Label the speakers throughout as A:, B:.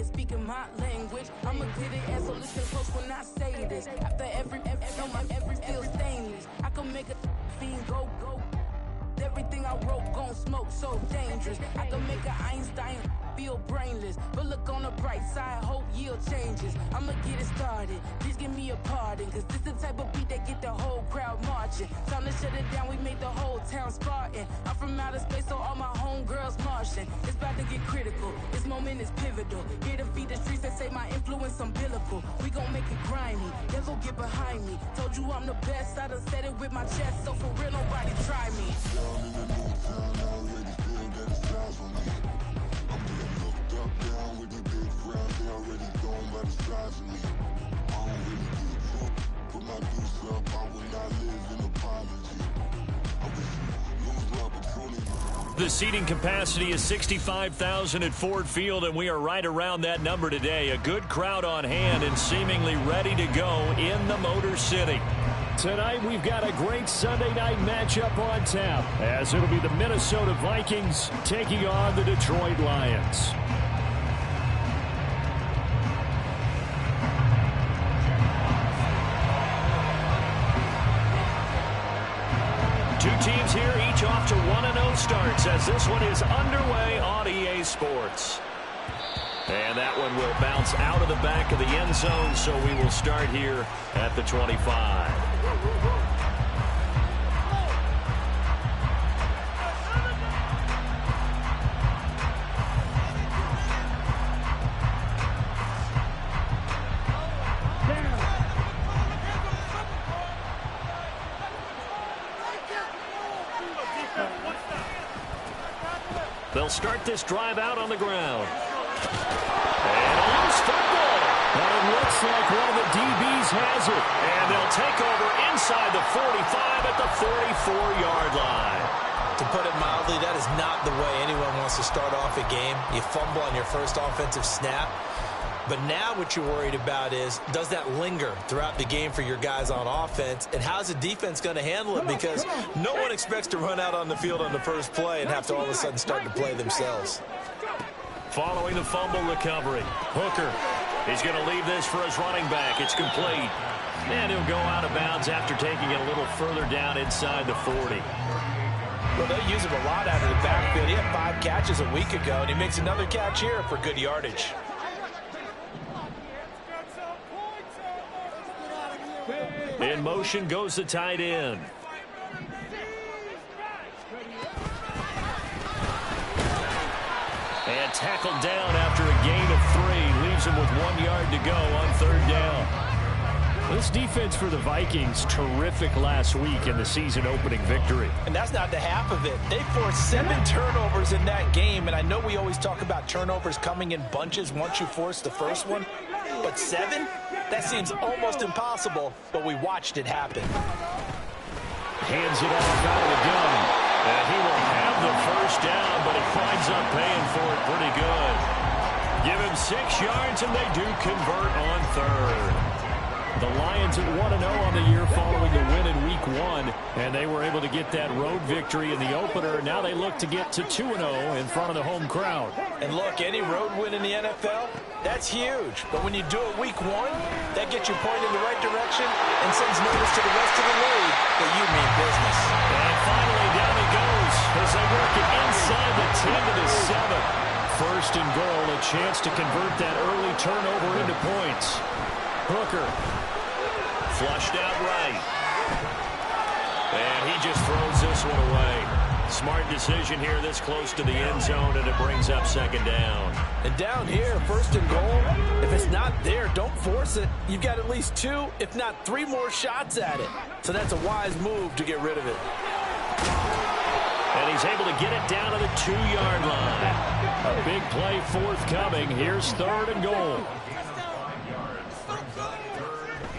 A: is speaking my language. I'ma get it as so listen close when I say this. After every feel stainless. I can make a fiend go. Everything I wrote gon' smoke so dangerous. I can make an Einstein feel brainless. But look on the bright side, hope yield changes. I'ma get it started, please give me a pardon. Cause this the type of beat that get the whole crowd marching. Time to shut it down, we made the whole town Spartan. I'm from outer space, so all my homegirls Martian. It's about to get critical, this moment is pivotal. Here to feed the streets that say my influence umbilical. We gon' make it grimy, devil get behind me. Told you I'm the best, I done said it with my chest. So for real, nobody try me.
B: Down in the new town, I already feel that it's time for me. I'm being looked up, down with the big crown. They already gone by the size of me. I don't really give a fuck. Put my deuce up, I will not live in apology. I wish you lose the opportunity.
C: The seating capacity is 65,000 at Ford Field, and we are right around that number today. A good crowd on hand and seemingly ready to go in the Motor City.
D: Tonight, we've got a great Sunday night matchup on tap, as it'll be the Minnesota Vikings taking on the Detroit Lions.
C: Two teams here, each off to 1-0 starts, as this one is underway on EA Sports. And that one will bounce out of the back of the end zone, so we will start here at the 25. They'll start this drive out on the ground. And a loose football.
D: But it looks like one of the DBs has it.
C: And they'll take over inside the 45 at the 44-yard line.
E: To put it mildly, that is not the way anyone wants to start off a game. You fumble on your first offensive snap. But now what you're worried about is, does that linger throughout the game for your guys on offense? And how's the defense going to handle it? Because no one expects to run out on the field on the first play and have to all of a sudden start to play themselves.
C: Following the fumble recovery, Hooker is going to leave this for his running back. It's complete. And he'll go out of bounds after taking it a little further down inside the 40.
E: Well, they use him a lot out of the backfield. He had 5 catches a week ago, and he makes another catch here for good yardage.
C: In motion goes the tight end. And tackled down after a gain of 3. Leaves him with 1 yard to go on third down.
D: This defense for the Vikings, terrific last week in the season opening victory.
E: And that's not the half of it. They forced 7 turnovers in that game, and I know we always talk about turnovers coming in bunches once you force the first one, but 7? That seems almost impossible, but we watched it happen.
D: Hands it off out of the gun.
C: And he will have the first down, but it winds up paying for it pretty good. Give him 6 yards, and they do convert on third.
D: The Lions at 1-0 on the year following the win in Week 1, and they were able to get that road victory in the opener. Now they look to get to 2-0 in front of the home crowd.
E: And look, any road win in the NFL, that's huge. But when you do it Week 1, that gets you pointed in the right direction and sends notice to the rest of the league that you mean business.
C: And finally, down he goes as they work it inside the 10 to the 7.
D: First and goal, a chance to convert that early turnover into points. Hooker.
C: Flushed out right. And he just throws this one away. Smart decision here this close to the end zone, and it brings up second down.
E: And down here, first and goal, if it's not there, don't force it. You've got at least 2, if not 3 more shots at it. So that's a wise move to get rid of it.
C: And he's able to get it down to the 2-yard line.
D: A big play forthcoming. Here's third and goal.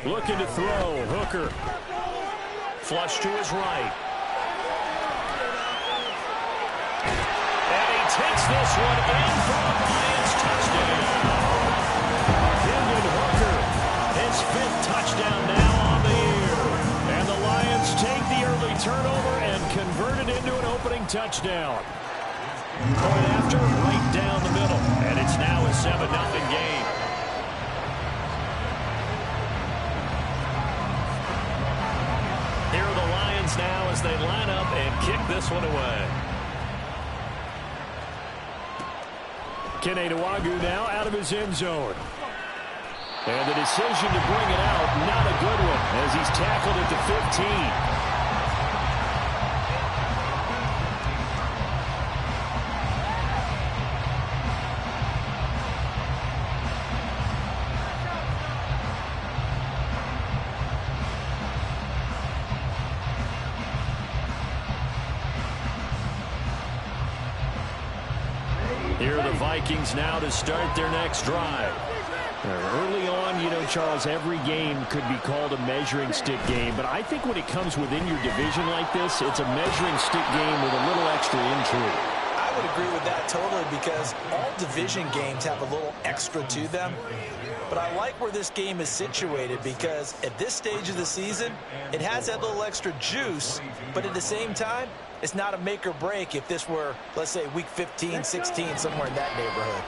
D: Looking to throw, Hooker.
C: Flush to his right. And he takes this one in for a Lions touchdown.
D: Hendon Hooker, his 5th touchdown now on the year. And the Lions take the early turnover and convert it into an opening touchdown.
C: Point after, right down the middle. And it's now a 7-0 game. this one away.
D: Keneduagu now out of his end zone. And the decision to bring it out, not a good one, as he's tackled at the 15. Here are the Vikings now to start their next drive. Early on, you know, Charles, every game could be called a measuring stick game. But I think when it comes within your division like this, it's a measuring stick game with a little extra intrigue.
E: I would agree with that totally, because all division games have a little extra to them. But I like where this game is situated, because at this stage of the season, it has that little extra juice. But at the same time, it's not a make or break if this were, let's say, week 15, 16, somewhere in that neighborhood.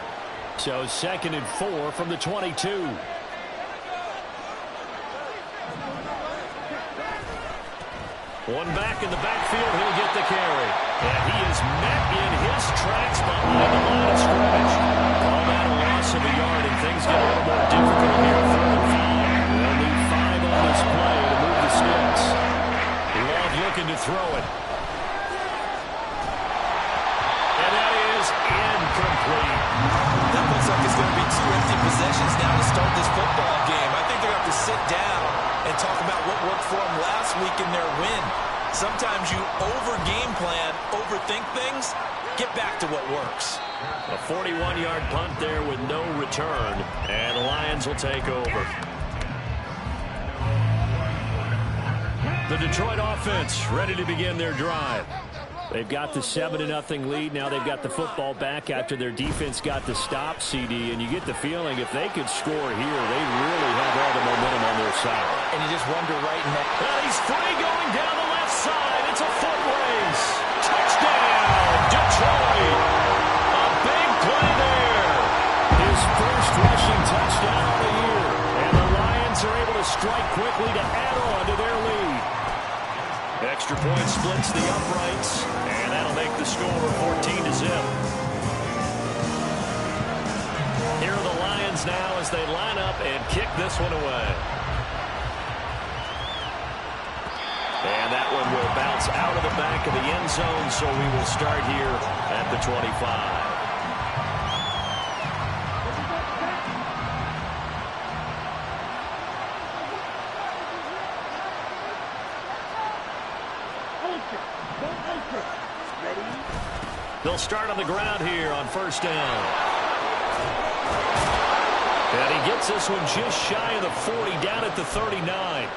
D: So 2nd and 4 from the 22. One back in the backfield, he'll get the carry. And he is met in his tracks behind the line of scrimmage. Call that a loss of a yard, and things get a little more difficult here. 3rd and 5. They'll need 5 on this play to move the sticks. Love looking to throw it. And that is incomplete.
E: That looks like it's going to be 2 empty possessions now to start this football game. I think they're going to have to sit down and talk about what worked for them last week in their win. Sometimes you over-game plan, overthink things, get back to what works.
C: A 41-yard punt there with no return, and the Lions will take over. The Detroit offense ready to begin their drive. They've got the 7-0 lead. Now they've got the football back after their defense got the stop, CD. And you get the feeling if they could score here, they really have all the momentum on their side.
E: And you just wonder right now.
C: Well, he's free going down the left side. It's a foot race. Touchdown, Detroit. A big play there. His first rushing touchdown of the year. And the Lions are able to strike quickly to add on to their lead. Extra point splits the uprights, and that'll make the score 14-0. Here are the Lions now as they line up and kick this one away. And that one will bounce out of the back of the end zone, so we will start here at the 25. They'll start on the ground here on 1st down. And he gets this one just shy of the 40, down at the 39.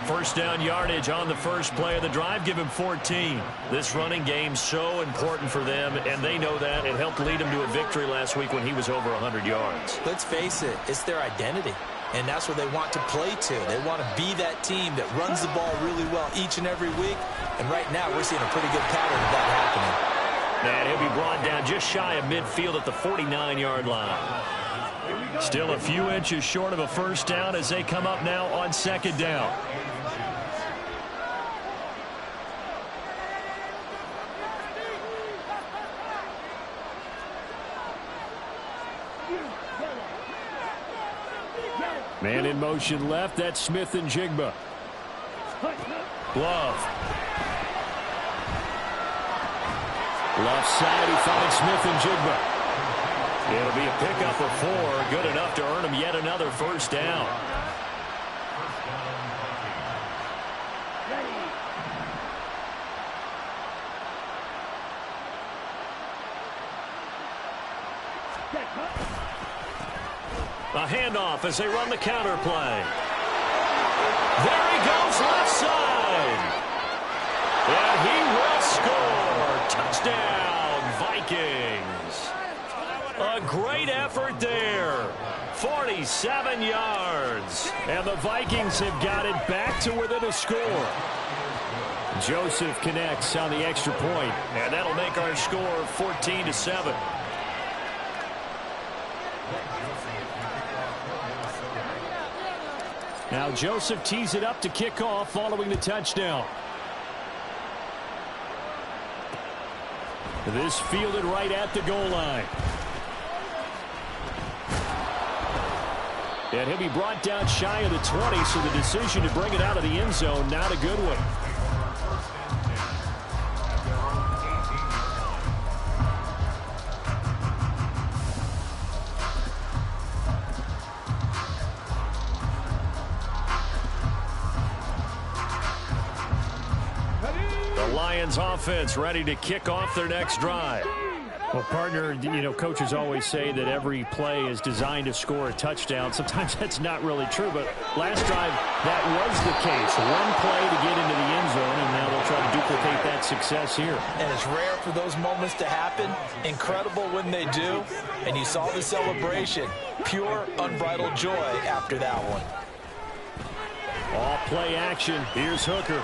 C: 1st down yardage on the first play of the drive. Give him 14. This running game so important for them, and they know that. It helped lead him to a victory last week when he was over 100 yards.
E: Let's face it, it's their identity. And that's what they want to play to. They want to be that team that runs the ball really well each and every week. And right now, we're seeing a pretty good pattern of that happening.
C: And he'll be brought down just shy of midfield at the 49-yard line. Still a few inches short of a 1st down as they come up now on 2nd down.
D: Man in motion left. That's Smith and Jigba. Love. Left side, he finds Smith and Jigba. It'll be a pickup of 4. Good enough to earn him yet another 1st down. A handoff as they run the counter play. There he goes left side. And he will score. Touchdown, Vikings. A great effort there. 47 yards. And the Vikings have got it back to within a score. Joseph connects on the extra point. And that'll make our score 14-7. Now Joseph tees it up to kick off following the touchdown. This fielded right at the goal line. And he'll be brought down shy of the 20, so the decision to bring it out of the end zone, not a good one. The Lions offense ready to kick off their next drive. Well, partner, coaches always say that every play is designed to score a touchdown. Sometimes that's not really true, but last drive, that was the case. One play to get into the end zone, and now they'll try to duplicate that success here.
E: And it's rare for those moments to happen. Incredible when they do. And you saw the celebration. Pure, unbridled joy after that one.
D: All play action. Here's Hooker.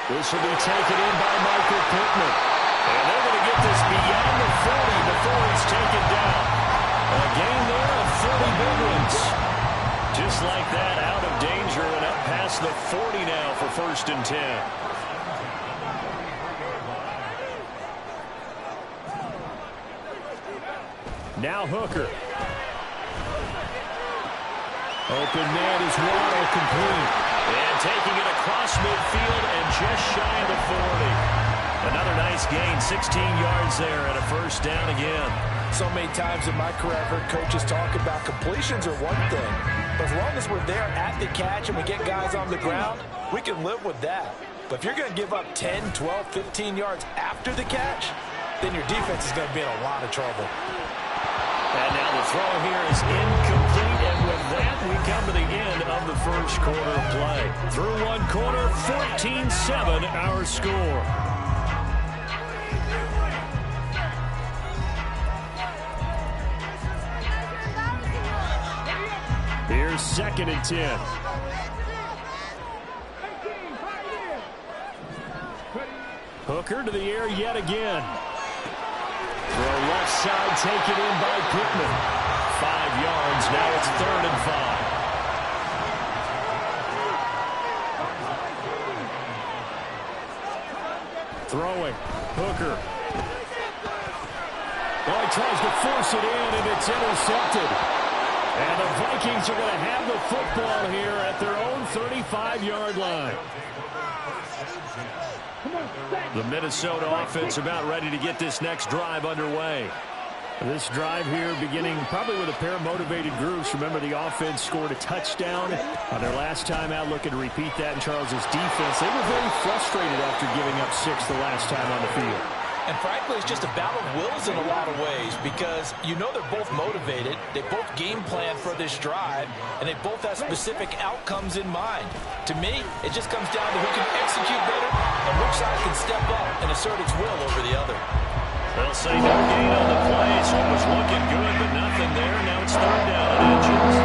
D: This will be taken in by Michael Pittman. And they're going to get this beyond the 40 before he's taken down. A gain there of 30 big ones. Just like that, out of danger and up past the 40 now for 1st and 10. Now Hooker. Open man is Waddle, complete. And taking it across midfield and just shy of the 40. Another nice gain, 16 yards there and a 1st down again.
E: So many times in my career, I've heard coaches talk about completions are one thing. But as long as we're there at the catch and we get guys on the ground, we can live with that. But if you're going to give up 10, 12, 15 yards after the catch, then your defense is going to be in a lot of trouble.
D: And now the throw here is incomplete, and with that, we come to the end of the 1st quarter of play. Through one quarter, 14-7 our score. Here's 2nd and 10. Hooker to the air yet again. Throw left side, taken in by Pittman. 5 yards, now it's 3rd and 5. Throwing, Hooker. Oh, he tries to force it in, and it's intercepted. And the Vikings are going to have the football here at their own 35-yard line. The Minnesota offense about ready to get this next drive underway. This drive here beginning probably with a pair of motivated groups. Remember, the offense scored a touchdown on their last time out. Looking to repeat that in Charles's defense. They were very frustrated after giving up 6 the last time on the field.
E: And frankly, it's just a battle of wills in a lot of ways because you know they're both motivated. They both game plan for this drive, and they both have specific outcomes in mind. To me, it just comes down to who can execute better and which side can step up and assert its will over the other.
D: They'll say no gain on the play, so it was looking good, but nothing there. Now it's 3rd down and inches.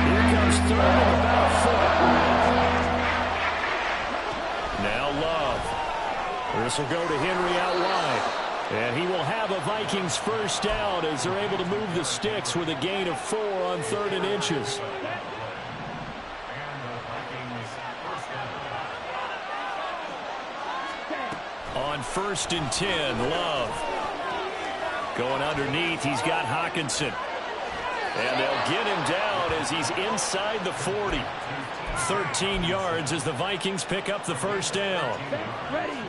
D: Here comes 3rd and about 4. Now Love. This will go to Henry out wide. And he will have a Vikings 1st down as they're able to move the sticks with a gain of 4 on 3rd and inches. On 1st and 10, Love. Going underneath, he's got Hockenson. And they'll get him down as he's inside the 40. 13 yards as the Vikings pick up the 1st down. Ready.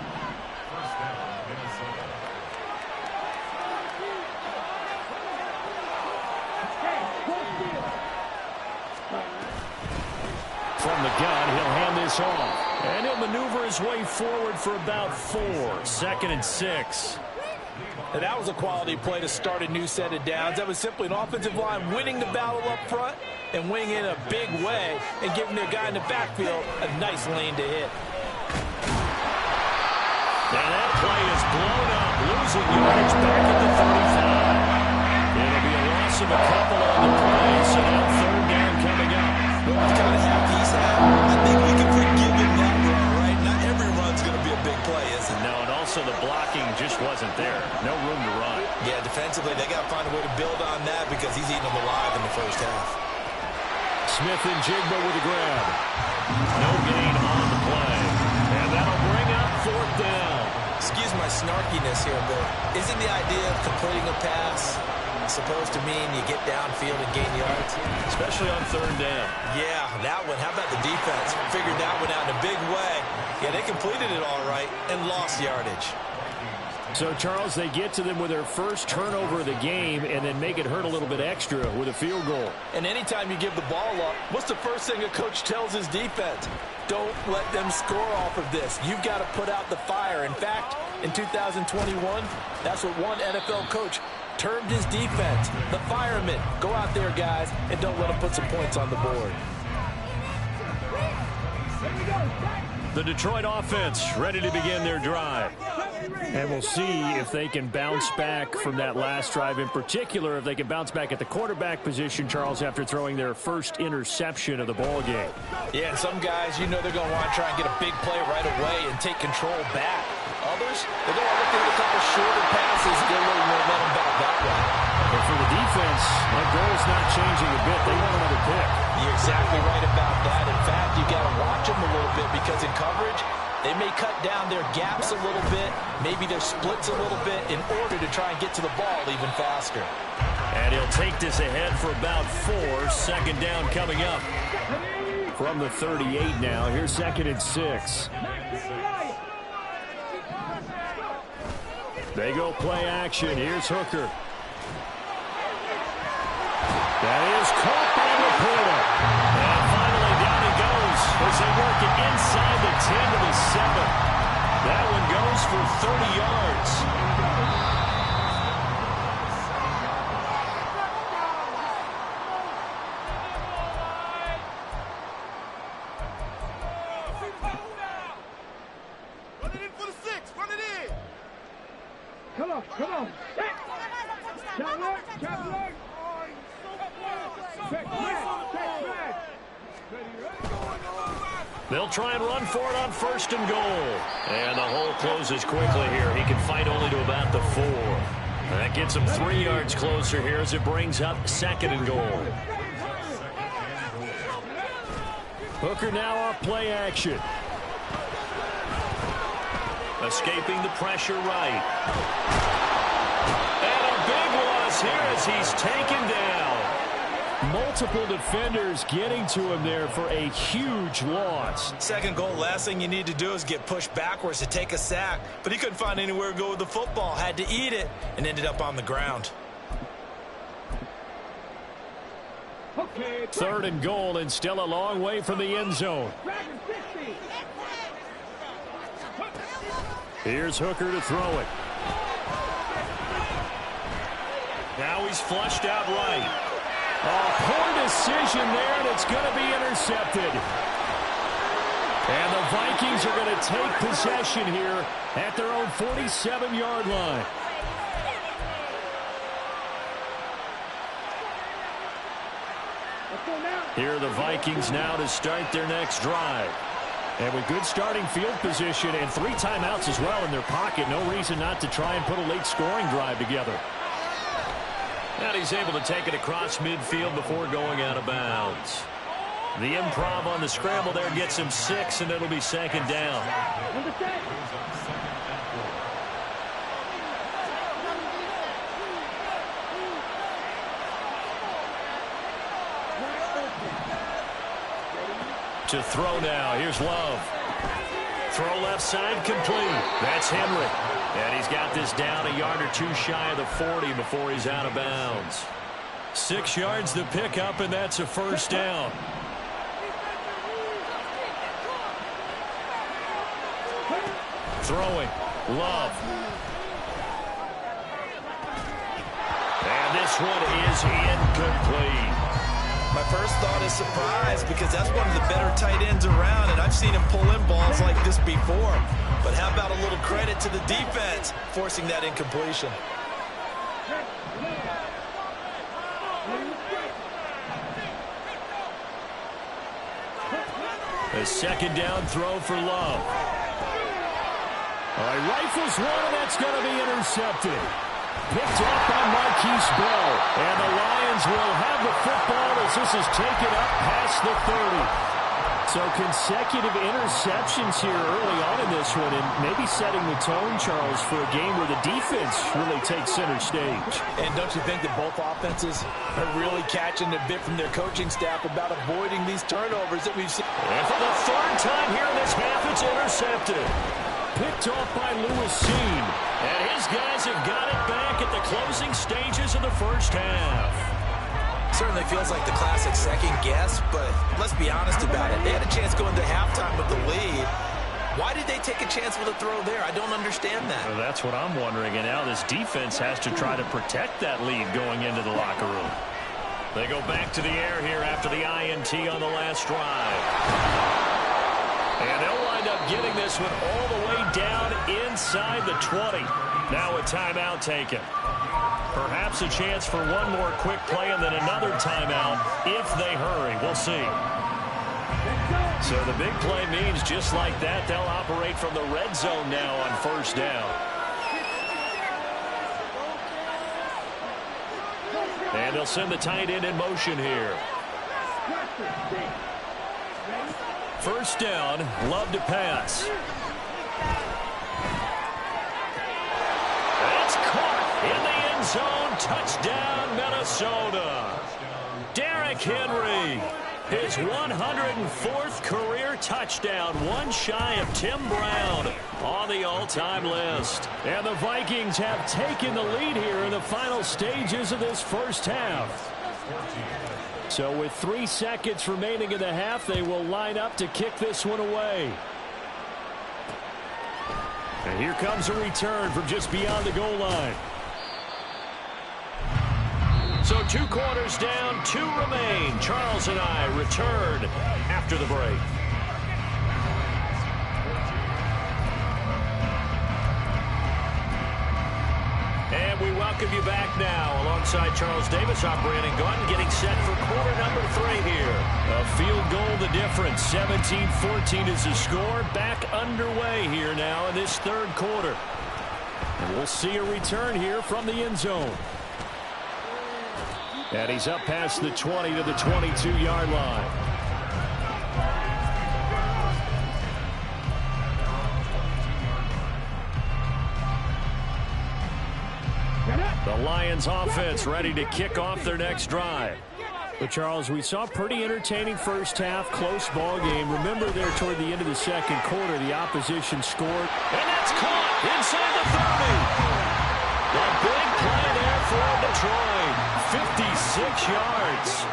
D: From the gun, he'll hand this off. And he'll maneuver his way forward for about 4. 2nd and 6.
E: And that was a quality play to start a new set of downs. That was simply an offensive line winning the battle up front and winning in a big way and giving their guy in the backfield a nice lane to hit.
D: Now that play is blown up, losing yardage back at the 35. It'll be a loss of a couple on the play, so now 3rd down coming up.
E: Well, with the kind of half he's had, I think we can forgive him that run, right? Not every run's going to be a big play, is it?
D: No, and also the blocking just wasn't there. No room to run.
E: Yeah, defensively, they got to find a way to build on that because he's eating them alive in the 1st half.
D: Smith and Jigba with a grab. No gain on the play. And that'll bring up 4th down.
E: Excuse my snarkiness here, but isn't the idea of completing a pass supposed to mean you get downfield and gain yards?
C: Especially on third down.
E: Yeah, that one. How about the defense? Figured that one out in a big way. Yeah, they completed it all right and lost yardage.
C: So, Charles, they get to them with their first turnover of the game and then make it hurt a little bit extra with a field goal.
E: And anytime you give the ball up, what's the first thing a coach tells his defense? Don't let them score off of this. You've got to put out the fire. In fact, in 2021, that's what one NFL coach termed his defense, the firemen. Go out there, guys, and don't let them put some points on the board.
C: The Detroit offense ready to begin their drive. And we'll see if they can bounce back from that last drive. In particular, if they can bounce back at the quarterback position, Charles, after throwing their first interception of the ball game.
E: Yeah, and some guys, you know they're going to want to try and get a big play right away and take control back. Others, they're going to look at a couple shorter passes and get a little more momentum back that way.
C: But for the defense, that goal's not changing a bit. They want another pick.
E: You're exactly right about that. In fact, you got to watch them a little bit because in coverage, they may cut down their gaps a little bit, maybe their splits a little bit in order to try and get to the ball even faster.
C: And he'll take this ahead for about 4. Second down coming up. From the 38 now. Here's 2nd and 6. They go play action. Here's Hooker. That is caught by Laporta. And finally down he goes as they work it inside the 10 to the 7. That one goes for 30 yards.
B: Run it in for the 6. Run it in.
F: Come on. Check work.
C: They'll try and run for it on 1st and goal. And the hole closes quickly here. He can fight only to about the 4. And that gets him 3 yards closer here as it brings up 2nd and goal. Hooker now off play action. Escaping the pressure right. And a big loss here as he's taken down. Multiple defenders getting to him there for a huge loss.
E: 2nd goal, last thing you need to do is get pushed backwards to take a sack. But he couldn't find anywhere to go with the football. Had to eat it and ended up on the ground.
C: 3rd and goal and still a long way from the end zone. Here's Hooker to throw it. Now he's flushed out right. Poor decision there, and it's going to be intercepted. And the Vikings are going to take possession here at their own 47-yard line. Here are the Vikings now to start their next drive. And with good starting field position and 3 timeouts as well in their pocket, no reason not to try and put a late scoring drive together. And he's able to take it across midfield before going out of bounds. The improv on the scramble there gets him 6, and it'll be 2nd down. To throw now. Here's Love. Throw left side complete. That's Henry. And he's got this down a yard or 2 shy of the 40 before he's out of bounds. 6 yards to pick up, and that's a 1st down. Throwing. Love. And this one is incomplete.
E: My first thought is surprise because that's one of the better tight ends around, and I've seen him pull in balls like this before. But how about a little credit to the defense forcing that incompletion?
C: A 2nd down throw for Love. Rifles one, and that's going to be intercepted. Picked up by Marquise Bell. And the Lions will have the football as this is taken up past the 30.
D: So consecutive interceptions here early on in this one, and maybe setting the tone, Charles, for a game where the defense really takes center stage.
E: And don't you think that both offenses are really catching a bit from their coaching staff about avoiding these turnovers that we've seen?
C: And for the third time here in this half, it's intercepted.
D: Picked off by Lewis Seen.
C: And his guys have got it back at the closing stages of the first half.
E: Certainly feels like the classic second guess, but let's be honest about it. They had a chance going to halftime with the lead. Why did they take a chance with a throw there? I don't understand that.
C: Well, that's what I'm wondering, and now this defense has to try to protect that lead going into the locker room. They go back to the air here after the INT on the last drive. And they'll wind up getting this one all the way down inside the 20. Now a timeout taken. Perhaps a chance for one more quick play and then another timeout if they hurry. We'll see. So the big play means just like that, they'll operate from the red zone now on first down. And they'll send the tight end in motion here. First down, Love to pass. That's caught in the end zone. Touchdown, Minnesota. Derrick Henry, his 104th career touchdown, one shy of Tim Brown on the all-time list.
D: And the Vikings have taken the lead here in the final stages of this first half. So with 3 seconds remaining in the half, they will line up to kick this one away. And here comes a return from just beyond the goal line.
C: So 2 quarters down, 2 remain. Charles and I return after the break. And we welcome you back now. Alongside Charles Davis, I'm Brandon Gunn, getting set for quarter number 3 here.
D: A field goal the difference. 17-14 is the score. Back underway here now in this third quarter. And we'll see a return here from the end zone. And he's up past the 20 to the 22-yard line. The Lions offense ready to kick off their next drive. But Charles, we saw a pretty entertaining first half, close ball game. Remember there toward the end of the second quarter, the opposition scored.
C: And that's caught inside the 30. A big play there for Detroit. 56 yards.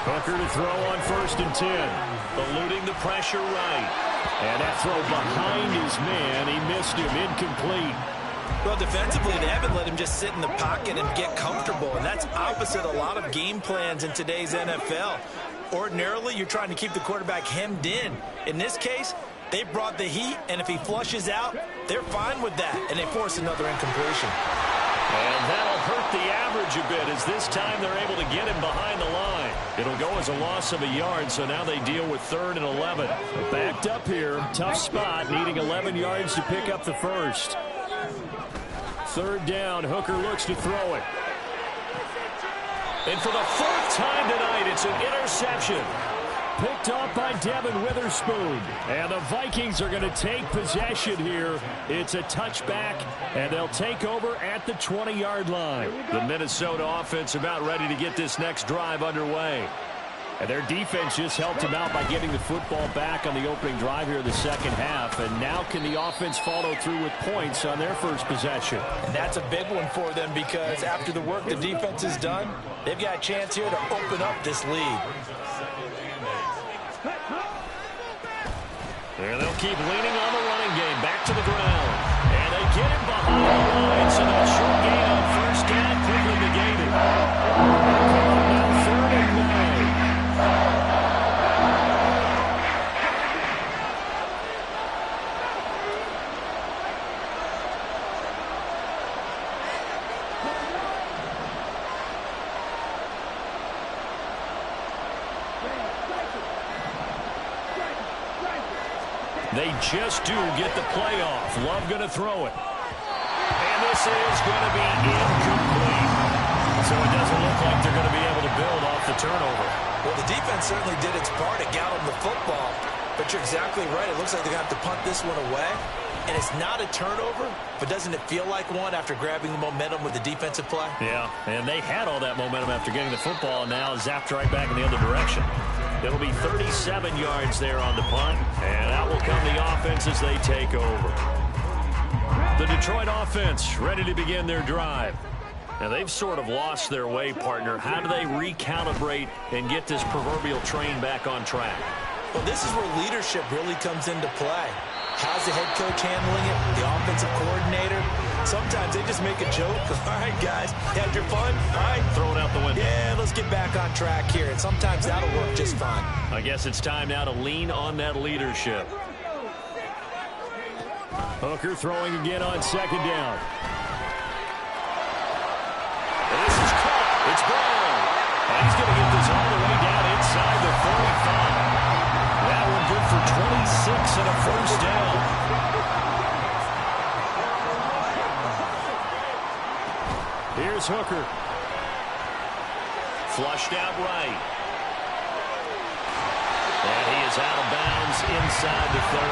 D: Hooker to throw on 1st and 10.
C: Eluding the pressure right.
D: And that throw behind his man. He missed him. Incomplete.
E: Well, defensively, they haven't let him just sit in the pocket and get comfortable, and that's opposite a lot of game plans in today's NFL. Ordinarily, you're trying to keep the quarterback hemmed in. In this case, they brought the heat, and if he flushes out, they're fine with that, and they force another incompletion.
C: And that'll hurt the average a bit, as this time they're able to get him behind the line. It'll go as a loss of a yard, so now they deal with 3rd and 11.
D: Backed up here, tough spot, needing 11 yards to pick up the first. 3rd down, Hooker looks to throw it.
C: And for the 4th time tonight, it's an interception.
D: Picked off by Devin Witherspoon. And the Vikings are going to take possession here. It's a touchback, and they'll take over at the 20-yard line.
C: The Minnesota offense about ready to get this next drive underway.
D: And their defense just helped them out by getting the football back on the opening drive here in the second half. And now can the offense follow through with points on their first possession?
E: And that's a big one for them because after the work the defense has done, they've got a chance here to open up this lead.
C: And they'll keep leaning on the running game. Back to the ground. And they get him behind the line. So that short gain on 1st down quickly negated. Now 3rd and 9. They just do get the playoff. Love going to throw it. And this is going to be incomplete. So it doesn't look like they're going to be able to build off the turnover.
E: Well, the defense certainly did its part. It got them the football. But you're exactly right. It looks like they're going to have to punt this one away. And it's not a turnover, but doesn't it feel like one after grabbing the momentum with the defensive play?
C: Yeah, and they had all that momentum after getting the football, and now zapped right back in the other direction. It'll be 37 yards there on the punt, and out will come the offense as they take over. The Detroit offense ready to begin their drive. Now, they've sort of lost their way, partner. How do they recalibrate and get this proverbial train back on track?
E: Well, this is where leadership really comes into play. How's the head coach handling it? The offensive coordinator? Sometimes they just make a joke. All right, guys, had your fun? All right.
C: Throw it out the window.
E: Yeah, let's get back on track here. And sometimes that'll work just fine.
C: I guess it's time now to lean on that leadership. Hooker throwing again on second down. And this is caught. It's Brown. And he's going to get this all the way down inside the 45. That one good for 26 and a first down. Here's Hooker. Flushed out right. And he is out of bounds inside the 30.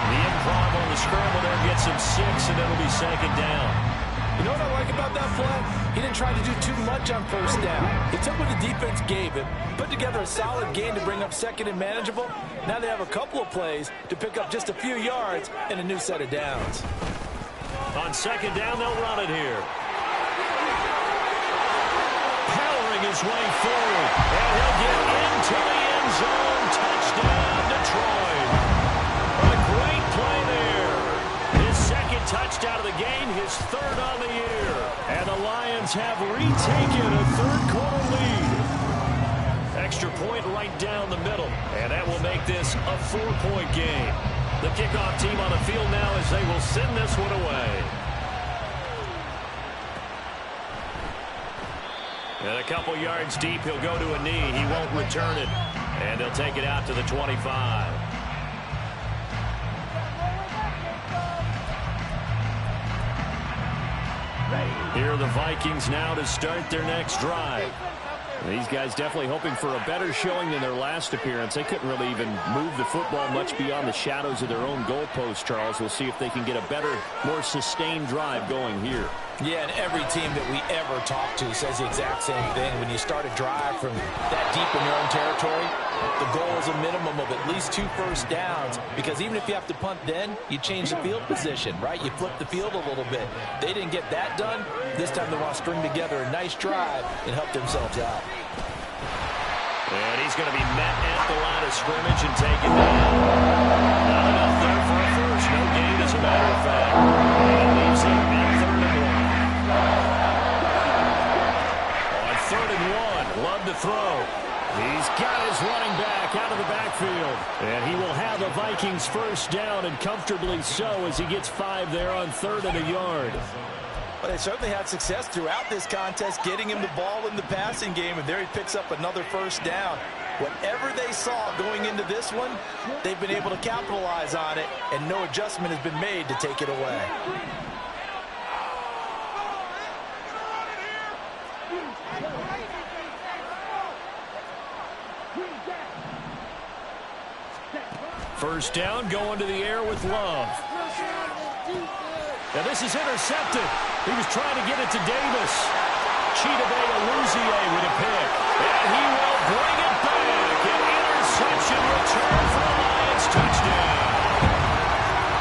C: The improv on the scramble there gets him 6, and it'll be second down.
E: You know what I like about that play? He didn't try to do too much on first down. He took what the defense gave him, put together a solid game to bring up second and manageable. Now they have a couple of plays to pick up just a few yards and a new set of downs.
C: On second down, they'll run it here. Powering his way forward, and he'll get into the end zone. Touchdown, Detroit. A great play there. His second touchdown of the game, his third on the year. And the Lions have retaken a third-quarter lead. Extra point right down the middle, and that will make this a 4-point game. The kickoff team on the field now as they will send this one away. And a couple yards deep, he'll go to a knee. He won't return it, and they'll take it out to the 25. Here are the Vikings now to start their next drive. These guys definitely hoping for a better showing than their last appearance. They couldn't really even move the football much beyond the shadows of their own goalpost, Charles. We'll see if they can get a better, more sustained drive going here.
E: Yeah, and every team that we ever talk to says the exact same thing. When you start a drive from that deep in your own territory, the goal is a minimum of at least 2 first downs, because even if you have to punt then, you change the field position, right? You flip the field a little bit. They didn't get that done. This time they want to string together a nice drive and help themselves out.
C: And he's going to be met at the line of scrimmage and taken down. Not enough there for a first. No gain, as a matter of fact. And it leaves him at 3rd and 1. On 3rd and 1, Love to throw. He's got his running back out of the backfield. And he will have the Vikings first down, and comfortably so, as he gets 5 there on 3rd and a yard.
E: Well, they certainly had success throughout this contest, getting him the ball in the passing game, and there he picks up another first down. Whatever they saw going into this one, they've been able to capitalize on it, and no adjustment has been made to take it away.
C: First down, going to the air with Love. Now this is intercepted. He was trying to get it to Davis. Chidobe Aluzie with a pick. And he will bring it back. An interception return for the Lions. Touchdown.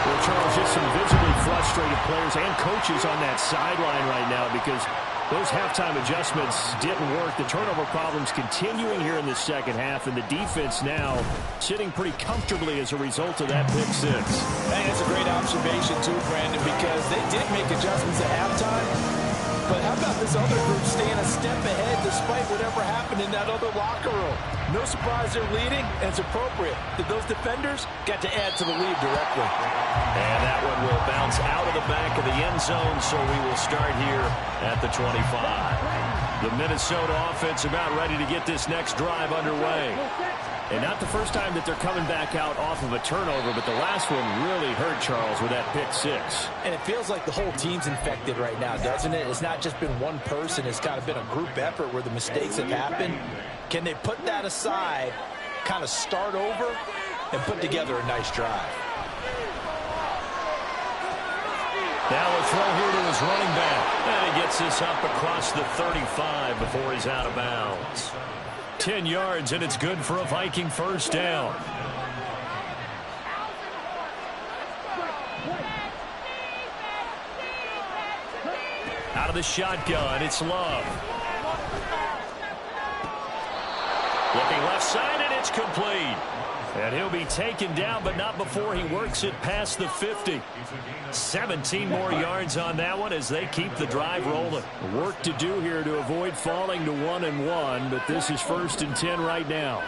C: Well, Charles, just some visibly frustrated players and coaches on that sideline right now, because those halftime adjustments didn't work. The turnover problems continuing here in the second half, and the defense now sitting pretty comfortably as a result of that pick six.
E: I think it's a great observation too, Brandon, because they did make adjustments at halftime. But how about this other group staying a step ahead despite whatever happened in that other locker room? No surprise they're leading, and it's appropriate that those defenders got to add to the lead directly.
C: And that one will bounce out of the back of the end zone, so we will start here at the 25. The Minnesota offense about ready to get this next drive underway. And not the first time that they're coming back out off of a turnover, but the last one really hurt Charles with that pick six.
E: And it feels like the whole team's infected right now, doesn't it? It's not just been one person. It's kind of been a group effort where the mistakes have happened. Can they put that aside, kind of start over, and put together a nice drive?
C: Now a throw here to his running back. And he gets this up across the 35 before he's out of bounds. 10 yards, and it's good for a Viking first down. Out of the shotgun, it's Love. Looking left side, and it's complete. And he'll be taken down, but not before he works it past the 50. 17 more yards on that one as they keep the drive rolling. Work to do here to avoid falling to 1-1, but this is 1st and 10 right now.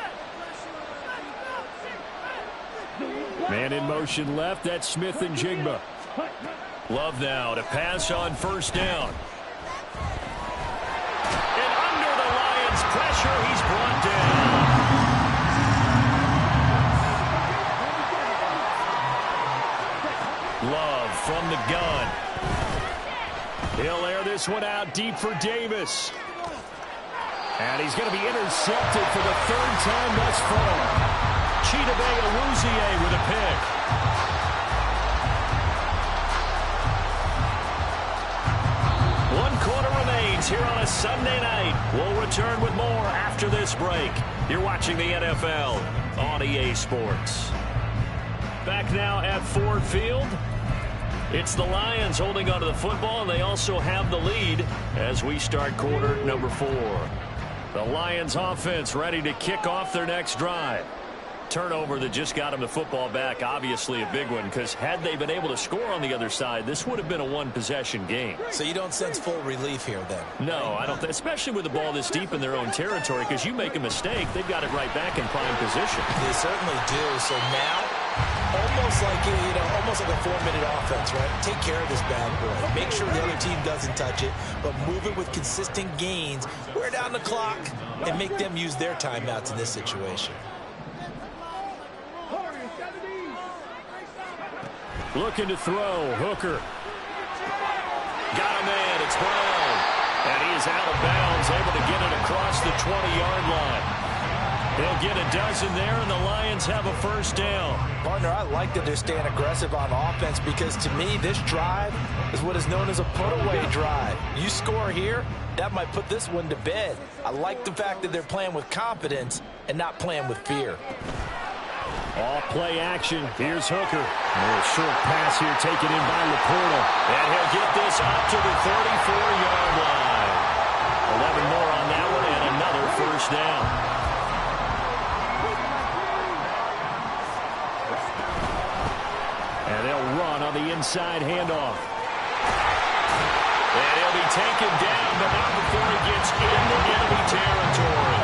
C: Man in motion left, that's Smith and Jigba. Love now to pass on first down. And under the Lions' pressure, he's brought down. Love from the gun. He'll air this one out deep for Davis. And he's going to be intercepted for the 3rd time thus far. Chidobe Awuzie with a pick. One quarter remains here on a Sunday night. We'll return with more after this break. You're watching the NFL on EA Sports. Back now at Ford Field. It's the Lions holding onto the football, and they also have the lead as we start quarter number 4. The Lions offense ready to kick off their next drive. Turnover that just got them the football back, obviously a big one, because had they been able to score on the other side, this would have been a one-possession game.
E: So you don't sense full relief here then?
C: No, I don't, especially with the ball this deep in their own territory, because you make a mistake, they've got it right back in prime position.
E: They certainly do. So now, almost like a 4-minute offense, right? Take care of this bad boy. Make sure the other team doesn't touch it, but move it with consistent gains. Wear down the clock and make them use their timeouts in this situation.
C: Looking to throw. Hooker. Got a man. It's Brown. And he is out of bounds, able to get it across the 20-yard line. They'll get a dozen there, and the Lions have a first down.
E: Partner, I like that they're staying aggressive on offense because, to me, this drive is what is known as a put-away drive. You score here, that might put this one to bed. I like the fact that they're playing with confidence and not playing with fear.
C: All play action. Here's Hooker. A little short pass here taken in by Laporta. And he'll get this up to the 34-yard line. 11 more on that one and another first down. And they'll run on the inside handoff. And he'll be taken down, but not before he gets into enemy territory.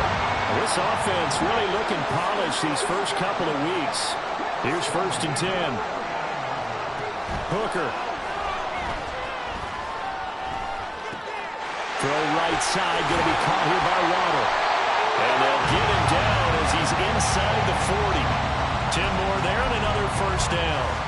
C: This offense really looking polished these first couple of weeks. Here's 1st and 10. Hooker. Throw right side, going to be caught here by Waddle. And they'll get him down as he's inside the 40. 10 more there and another first down.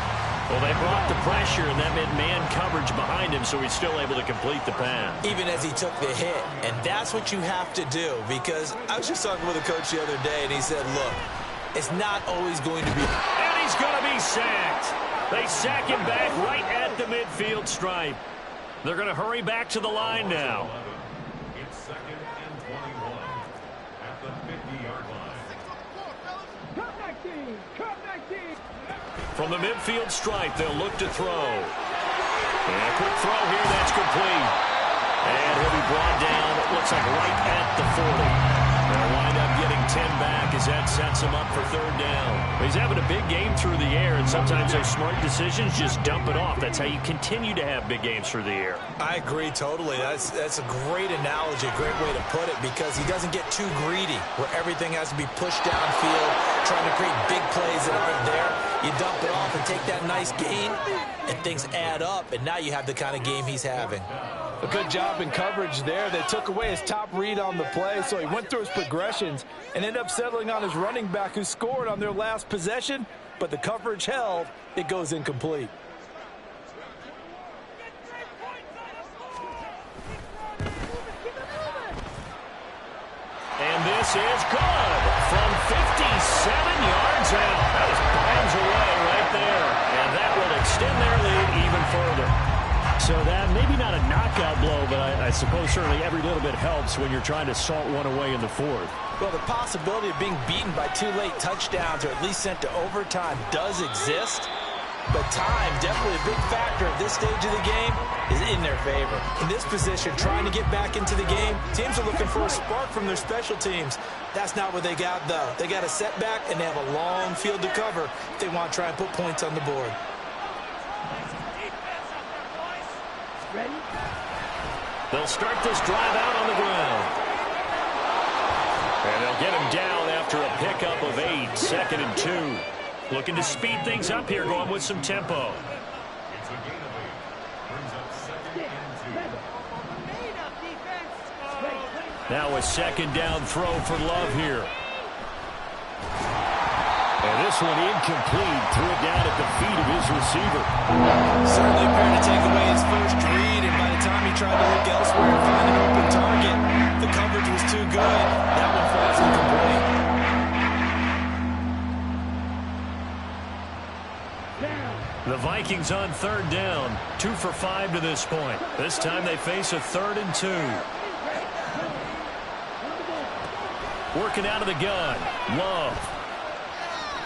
C: Well, they brought the pressure, and that meant man coverage behind him, so he's still able to complete the pass.
E: Even as he took the hit. And that's what you have to do, because I was just talking with a coach the other day, and he said, look, it's not always going to be...
C: And he's going to be sacked. They sack him back right at the midfield stripe. They're going to hurry back to the line now.
D: It's 2nd and 21 at the 50-yard line.
F: Come back, team! Come back, team!
C: From the midfield stripe, they'll look to throw. And a quick throw here, that's complete. And he'll be brought down, it looks like right at the 40. They'll wind up getting 10 back as that sets him up for 3rd down. He's having a big game through the air, and sometimes those smart decisions just dump it off. That's how you continue to have big games through the air.
E: I agree totally. That's a great analogy, a great way to put it, because he doesn't get too greedy where everything has to be pushed downfield, trying to create big plays that aren't there. You dump it off and take that nice gain, and things add up, and now you have the kind of game he's having.
G: A good job in coverage there. They took away his top read on the play, so he went through his progressions and ended up settling on his running back who scored on their last possession, but the coverage held. It goes incomplete.
C: And this is good from 57 yards out. That was bombs away right there. And that will extend their lead even further.
D: So that, maybe not a knockout blow, but I suppose certainly every little bit helps when you're trying to salt one away in the fourth.
E: Well, the possibility of being beaten by 2 late touchdowns or at least sent to overtime does exist. But time, definitely a big factor at this stage of the game, is in their favor. In this position, trying to get back into the game, teams are looking for a spark from their special teams. That's not what they got, though. They got a setback, and they have a long field to cover if they want to try and put points on the board.
C: They'll start this drive out on the ground. And they'll get him down after a pickup of 8, 2nd and 2. Looking to speed things up here, going with some tempo. Now a 2nd down throw for Love here. And this one incomplete. Threw it down at the feet of his receiver.
E: Certainly appeared to take away his first read, and by the time he tried to look elsewhere and find an open target, the coverage was too good. That one falls incomplete.
C: The Vikings on 3rd down. 2 for 5 to this point. This time they face a 3rd and 2. Working out of the gun. Love.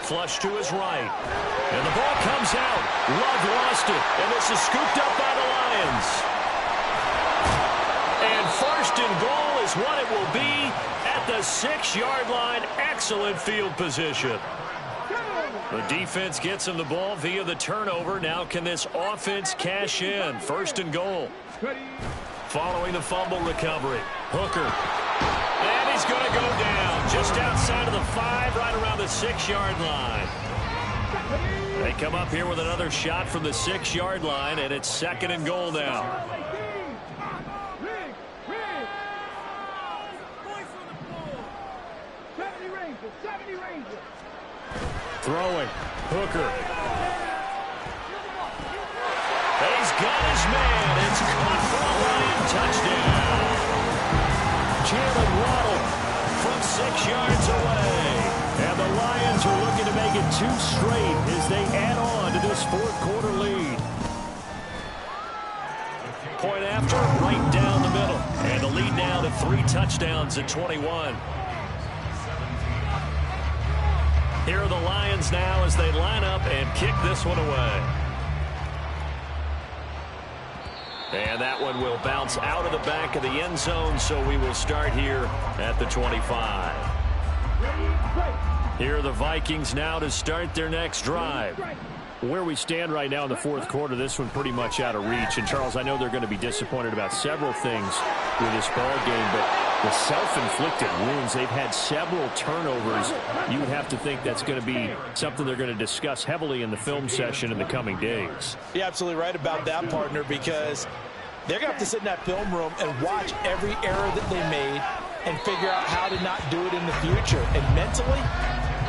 C: Flush to his right. And the ball comes out. Love lost it. And this is scooped up by the Lions. And 1st and goal is what it will be at the 6-yard line. Excellent field position. The defense gets him the ball via the turnover. Now can this offense cash in? 1st and goal. Following the fumble recovery. Hooker. And he's going to go down just outside of the 5, right around the 6-yard line. They come up here with another shot from the 6-yard line, and it's 2nd and goal now. Throwing. Hooker. He's got his man. It's caught for a Lion touchdown. Jalen Waddle from 6 yards away. And the Lions are looking to make it 2 straight as they add on to this 4th quarter lead. Point after, right down the middle. And the lead now to 3 touchdowns at 21. Here are the Lions now as they line up and kick this one away. And that one will bounce out of the back of the end zone, so we will start here at the 25. Here are the Vikings now to start their next drive.
D: Where we stand right now in the 4th quarter, this one pretty much out of reach. And, Charles, I know they're going to be disappointed about several things with this ball game, but the self-inflicted wounds, they've had several turnovers. You would have to think that's going to be something they're going to discuss heavily in the film session in the coming days.
E: You're absolutely right about that, partner, because they're going to have to sit in that film room and watch every error that they made and figure out how to not do it in the future. And mentally,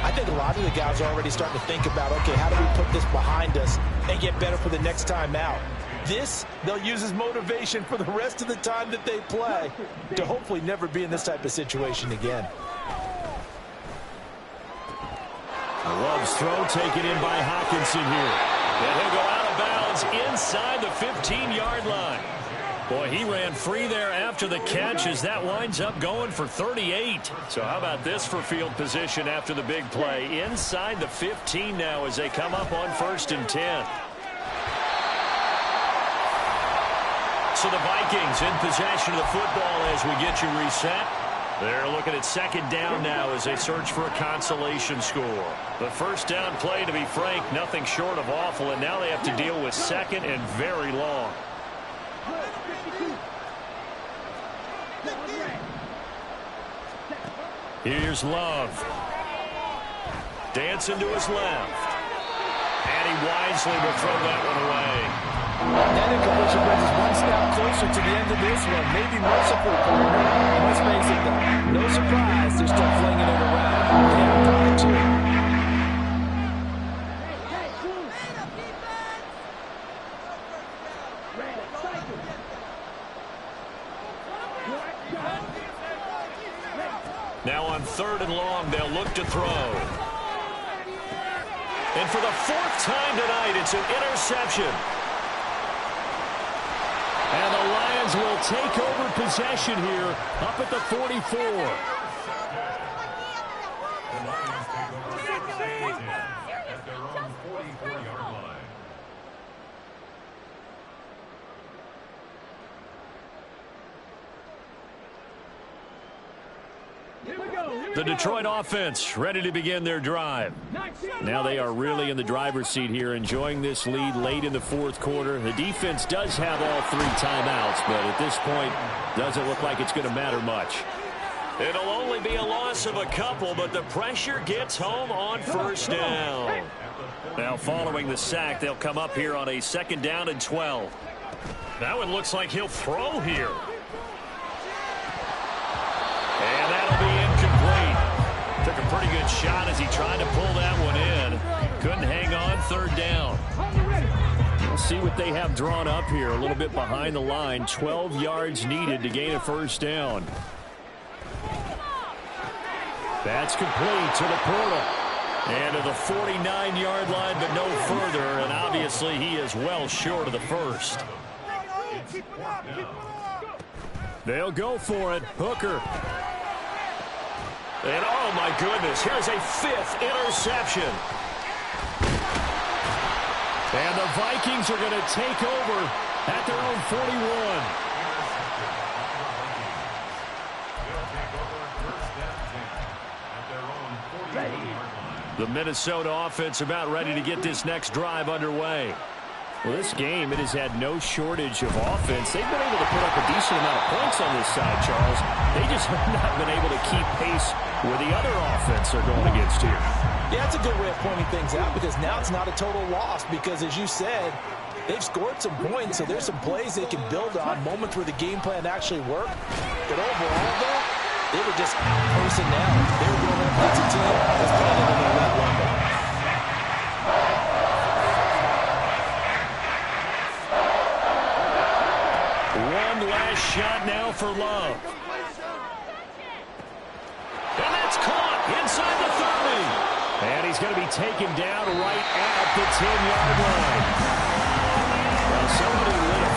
E: I think a lot of the guys are already starting to think about, okay, how do we put this behind us and get better for the next time out? This, they'll use as motivation for the rest of the time that they play to hopefully never be in this type of situation again.
C: Love's throw taken in by Hawkinson here. And he'll go out of bounds inside the 15-yard line. Boy, he ran free there after the catch as that winds up going for 38. So how about this for field position after the big play? Inside the 15 now as they come up on 1st and 10. So the Vikings in possession of the football as we get you reset. They're looking at 2nd down now as they search for a consolation score. The 1st down play, to be frank, nothing short of awful, and now they have to deal with 2nd and very long. Here's Love. Dancing to his left. And he wisely will throw that one away.
G: That incompletion brings us one step closer to the end of this one. Maybe merciful, partner. And let's face it, though, no surprise they're still flinging it around. They have time, too.
C: Now on 3rd and long, they'll look to throw. And for the 4th time tonight, it's an interception. And the Lions will take over possession here up at the 44.
H: The Lions take over possession at their own 44-yard line.
C: The Detroit offense ready to begin their drive. Now they are really in the driver's seat here, enjoying this lead late in the 4th quarter. The defense does have all 3 timeouts, but at this point, doesn't look like it's going to matter much. It'll only be a loss of a couple, but the pressure gets home on 1st down. Now following the sack, they'll come up here on a 2nd down and 12. That one looks like he'll throw here. And that'll be incomplete. Took a pretty good shot as he tried to pull that one in. Couldn't hang on 3rd down. We'll see what they have drawn up here. A little bit behind the line. 12 yards needed to gain a 1st down. That's complete to the Portal. And to the 49-yard line, but no further. And obviously he is well short of the 1st. They'll go for it. Hooker. And oh my goodness, here's a 5th interception. And the Vikings are going to take over at their own 41. The Minnesota offense about ready to get this next drive underway. Well, this game, it has had no shortage of offense. They've been able to put up a decent amount of points on this side, Charles. They just have not been able to keep pace where the other offense are going against here.
G: Yeah, that's a good way of pointing things out because now it's not a total loss because, as you said, they've scored some points, so there's some plays they can build on, moments where the game plan actually worked. But overall, though, they were just personnel. They were going up against a team that's playing in their red lumber.
C: One last shot now for Love. And that's caught inside the 30. And he's going to be taken down right at the 10-yard line. Well, somebody lit